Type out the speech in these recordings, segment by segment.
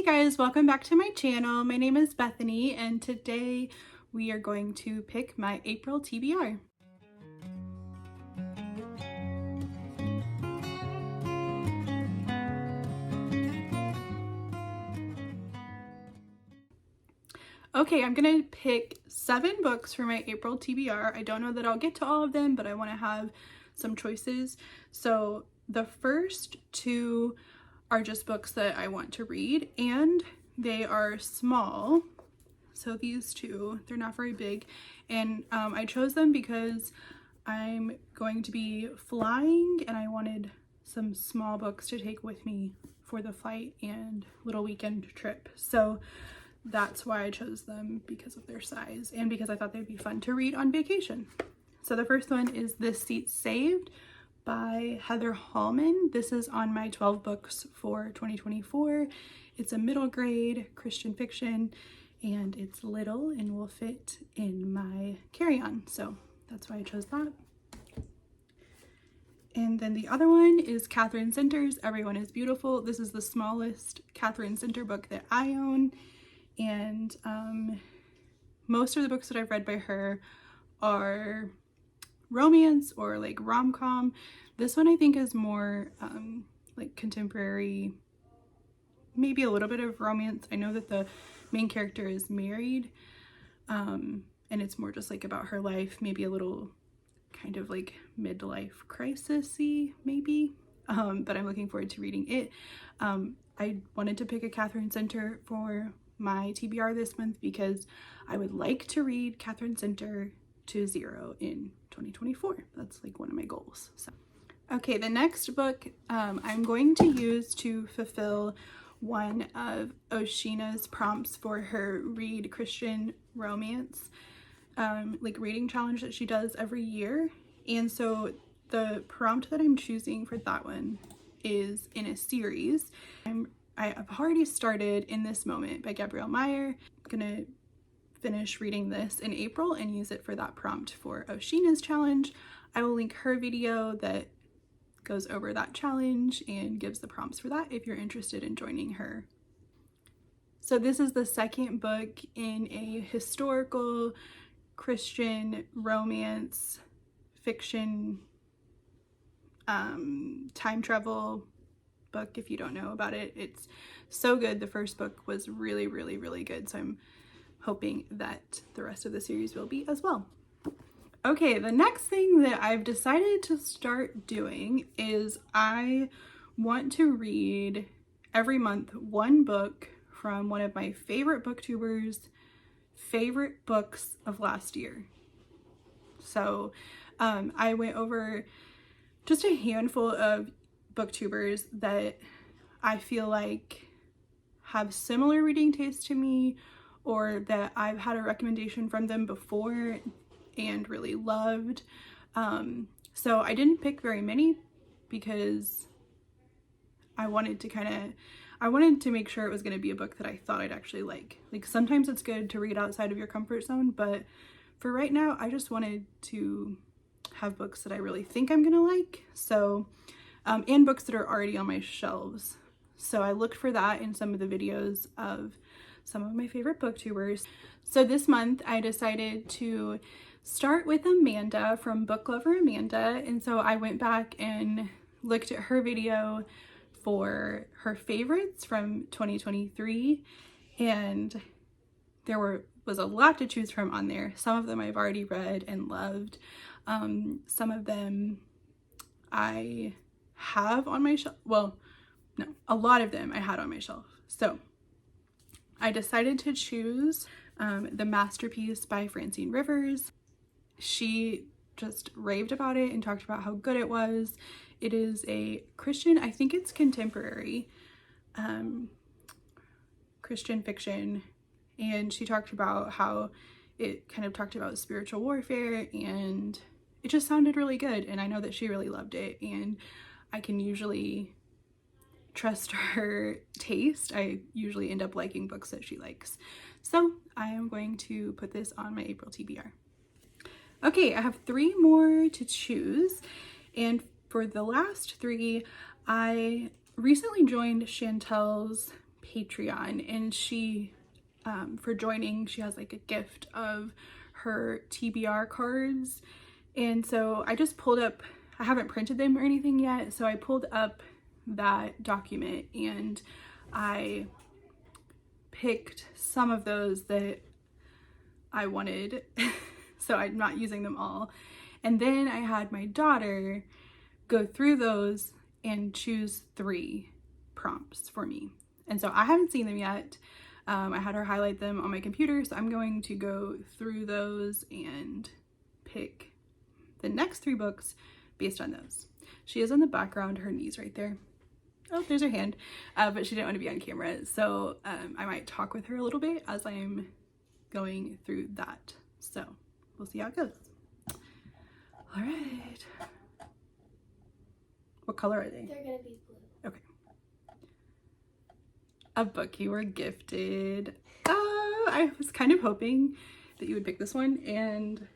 guys, welcome back to my channel. My name is Bethany and today we are going to pick my April TBR. Okay, I'm gonna pick 7 books for my April TBR. I don't know that I'll get to all of them, but I want to have some choices. So the first 2 are just books that I want to read, and they are small. So these 2, they're not very big, and I chose them because I'm going to be flying and I wanted some small books to take with me for the flight and little weekend trip. So that's why I chose them, because of their size and because I thought they'd be fun to read on vacation. So the first one is This Seat Saved by Heather Holleman. This is on my 12 books for 2024. It's a middle grade Christian fiction and it's little and will fit in my carry-on. So that's why I chose that. And then the other one is Katherine Center's Everyone is Beautiful. This is the smallest Katherine Center book that I own. And most of the books that I've read by her are romance or like rom-com. This one I think is more like contemporary, maybe a little bit of romance. I know that the main character is married, and it's more just like about her life, maybe a little kind of like midlife crisis-y maybe, but I'm looking forward to reading it. I wanted to pick a Katherine Center for my TBR this month because I would like to read Katherine Center to 0 in 2024. That's like one of my goals. So, okay, the next book I'm going to use to fulfill one of Oceana's prompts for her Read Christian Romance like reading challenge that she does every year. And so the prompt that I'm choosing for that one is in a series. I've already started In This Moment by Gabrielle Meyer. I'm gonna finish reading this in April and use it for that prompt for Oceana's challenge. I will link her video that goes over that challenge and gives the prompts for that if you're interested in joining her. So this is the second book in a historical Christian romance fiction time travel book. If you don't know about it, it's so good. The first book was really good, so I'm hoping that the rest of the series will be as well. Okay, the next thing that I've decided to start doing is I want to read every month one book from one of my favorite booktubers' favorite books of last year. So I went over just a handful of booktubers that I feel like have similar reading tastes to me, or that I've had a recommendation from them before and really loved. So I didn't pick very many because I wanted to make sure it was going to be a book that I thought I'd actually like. Like sometimes it's good to read outside of your comfort zone, but for right now I just wanted to have books that I really think I'm gonna like. So and books that are already on my shelves. So I looked for that in some of the videos of some of my favorite booktubers. So this month I decided to start with Amanda from Book Lover Amanda, and so I went back and looked at her video for her favorites from 2023, and there was a lot to choose from on there. Some of them I've already read and loved. Some of them I have on my shelf. Well, no, a lot of them I had on my shelf. So I decided to choose The Masterpiece by Francine Rivers. She just raved about it and talked about how good it was. It is a Christian, I think it's contemporary Christian fiction, and she talked about how it kind of talked about spiritual warfare, and it just sounded really good, and I know that she really loved it, and I can usually trust her taste. I usually end up liking books that she likes. So I am going to put this on my April TBR. Okay, I have 3 more to choose, and for the last 3, I recently joined Chantel's Patreon, and she, for joining, she has like a gift of her TBR cards. And so I just pulled up, I haven't printed them or anything yet, so I pulled up that document and I picked some of those that I wanted. So I'm not using them all. And then I had my daughter go through those and choose 3 prompts for me. And so I haven't seen them yet. I had her highlight them on my computer, so I'm going to go through those and pick the next 3 books based on those. She is in the background, her knee's right there. Oh, there's her hand, but she didn't want to be on camera, so I might talk with her a little bit as I'm going through that. So we'll see how it goes. All right. What color are they? They're gonna be blue. Okay. A book you were gifted. I was kind of hoping that you would pick this one, and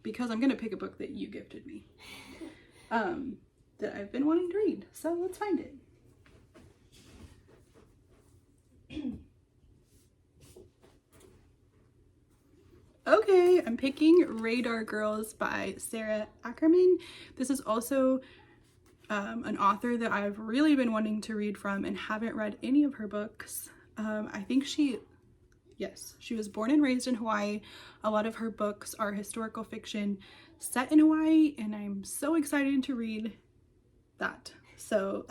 because I'm gonna pick a book that you gifted me that I've been wanting to read, so let's find it. Okay, I'm picking Radar Girls by Sara Ackerman. This is also an author that I've really been wanting to read from and haven't read any of her books. I think she was born and raised in Hawaii. A lot of her books are historical fiction set in Hawaii, and I'm so excited to read that. So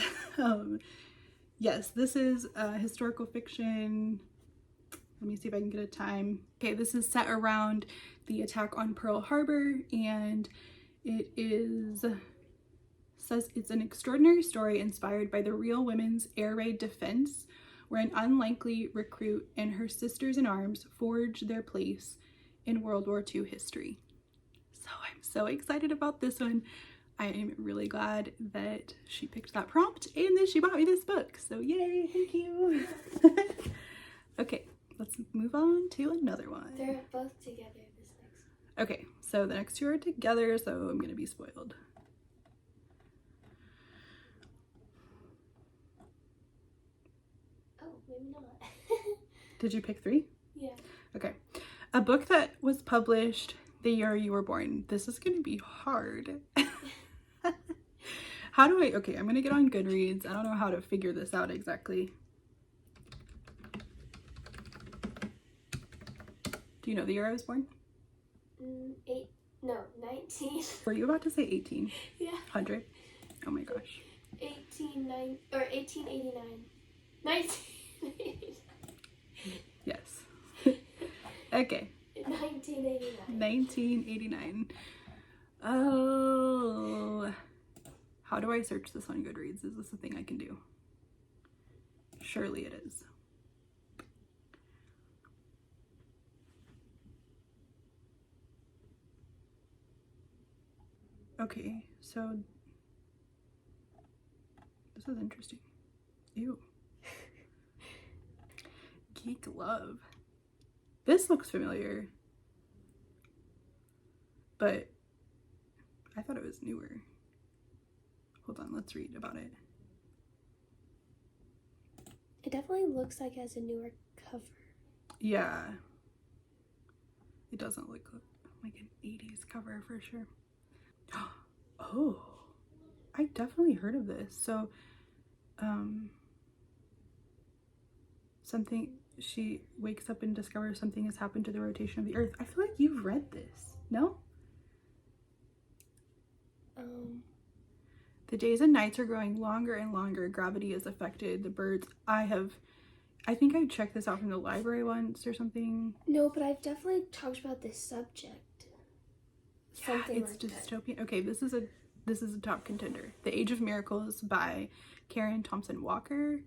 yes, this is historical fiction. Let me see if I can get a time. Okay, this is set around the attack on Pearl Harbor, and it says it's an extraordinary story inspired by the real women's air raid defense, where an unlikely recruit and her sisters in arms forge their place in World War II history. So I'm so excited about this one. I am really glad that she picked that prompt and that she bought me this book. So yay, thank you. Okay, let's move on to another one. They're both together this next one. Okay, so the next 2 are together, so I'm gonna be spoiled. Oh, maybe not. Did you pick 3? Yeah. Okay. A book that was published the year you were born. This is gonna be hard. Okay, I'm gonna get on Goodreads. I don't know how to figure this out exactly. Do you know the year I was born? 19. Were you about to say 18? Yeah. 100? Oh my gosh. 1889. 1989. Yes. Okay. 1989. 1989. Oh. How do I search this on Goodreads? Is this a thing I can do? Surely it is. Okay, so this is interesting. Ew. Geek Love. This looks familiar, but I thought it was newer. Hold on, let's read about it. It definitely looks like it has a newer cover. Yeah. It doesn't look like an 80s cover for sure. Oh, I definitely heard of this. So, she wakes up and discovers something has happened to the rotation of the earth. I feel like you've read this, no? The days and nights are growing longer and longer. Gravity has affected the birds. I think I checked this out from the library once or something. No, but I've definitely talked about this subject. Yeah, it's like dystopian. That. Okay, this is a top contender. The Age of Miracles by Thompson Walker.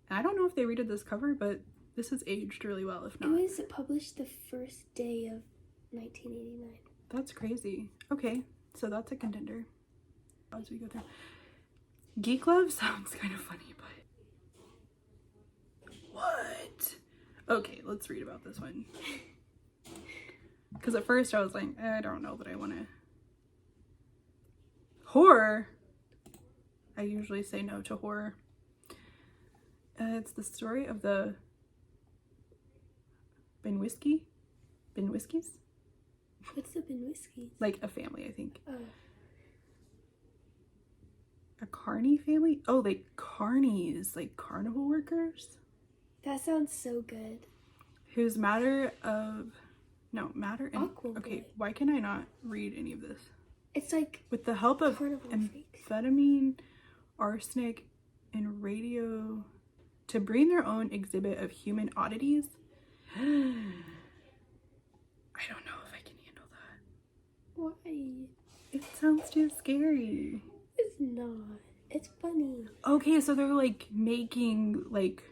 And I don't know if they redid this cover, but this has aged really well, if not. It was published the first day of 1989. That's crazy. Okay, so that's a contender. As we go through. Geek Love sounds kind of funny, but what? Okay, let's read about this one. Because at first I was like, I don't know that I want to. Horror? I usually say no to horror. It's the story of the Benwiskis? What's the Benwiskis? Like a family, I think. Oh. A Carney family? Oh, like carnies, like carnival workers? That sounds so good. Whose matter and Aqua okay, Boy. why can I not read any of this? It's like With the help of carnival freaks. amphetamine, arsenic, and radio to bring their own exhibit of human oddities. I don't know if I can handle that. Why? It sounds too scary. It's not. It's funny. Okay, so they're like making like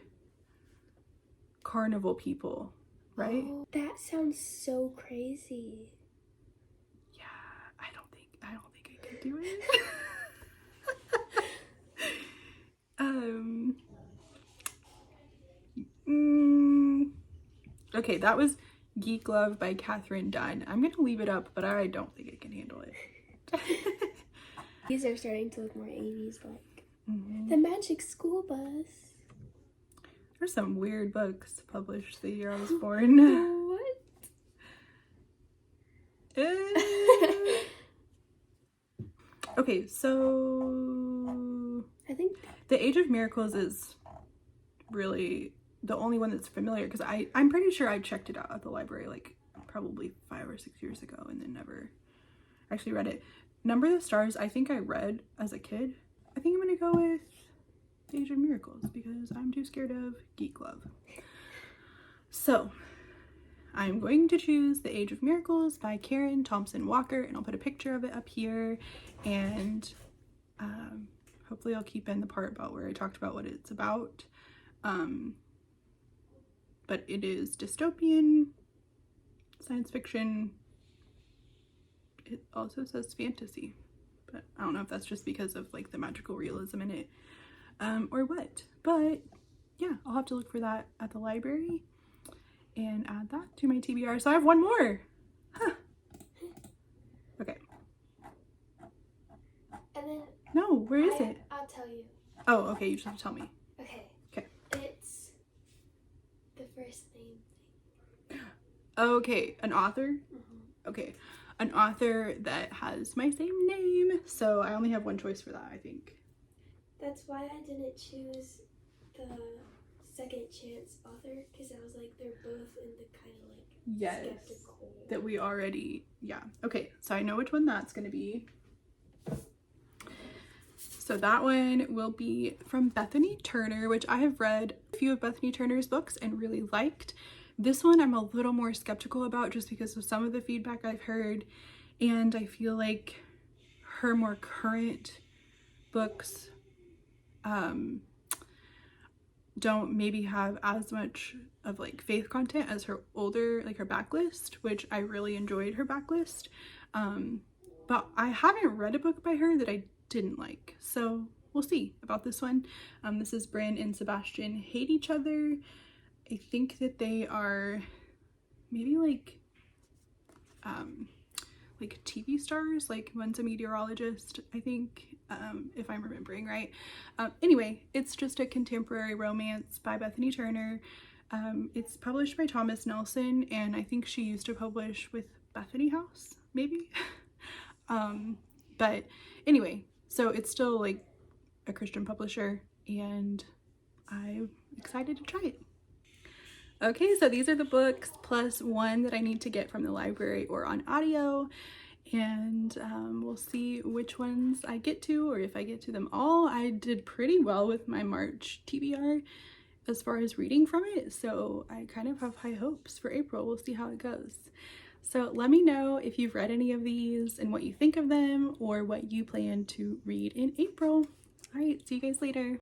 carnival people, right? Oh, that sounds so crazy. Yeah, I don't think I can do it. Okay, that was Geek Love by Katherine Dunn. I'm gonna leave it up, but I don't think I can handle it. These are starting to look more 80s like. Mm-hmm. The Magic School Bus. There's some weird books published the year I was born. What? Okay, so I think The Age of Miracles is really the only one that's familiar because I'm pretty sure I checked it out at the library like probably 5 or 6 years ago and then never actually read it. Number of the Stars, I think I read as a kid. I think I'm gonna go with The Age of Miracles because I'm too scared of Geek Love. So I'm going to choose The Age of Miracles by Karen Thompson Walker, and I'll put a picture of it up here, and hopefully I'll keep in the part about where I talked about what it's about. But it is dystopian, science fiction. It also says fantasy, but I don't know if that's just because of like the magical realism in it or what. But yeah, I'll have to look for that at the library and add that to my TBR. So I have one more. Huh. Okay. And then No, where is it? I'll tell you. Oh, okay, you just have to tell me. Okay. Okay. It's the first name thing. Okay, an author? Mm-hmm. Okay. An author that has my same name. So I only have one choice for that, I think. That's why I didn't choose the second chance author, because I was like, they're both in the kind of like skeptical. That we already, yeah. Okay, so I know which one that's going to be. So that one will be from Bethany Turner, which I have read a few of Bethany Turner's books and really liked. This one I'm a little more skeptical about just because of some of the feedback I've heard, and I feel like her more current books don't maybe have as much of like faith content as her older, like her backlist, which I really enjoyed her backlist. But I haven't read a book by her that I didn't like, so we'll see about this one. This is Brynn and Sebastian hate each other. I think that they are maybe like TV stars, like one's a meteorologist, I think, if I'm remembering right. Anyway, it's just a contemporary romance by Bethany Turner. It's published by Thomas Nelson, and I think she used to publish with Bethany House, maybe. But anyway, so it's still like a Christian publisher, and I'm excited to try it. Okay, so these are the books plus one that I need to get from the library or on audio, and we'll see which ones I get to, or if I get to them all. I did pretty well with my March TBR as far as reading from it, so I kind of have high hopes for April. We'll see how it goes. So let me know if you've read any of these and what you think of them, or what you plan to read in April. All right, see you guys later.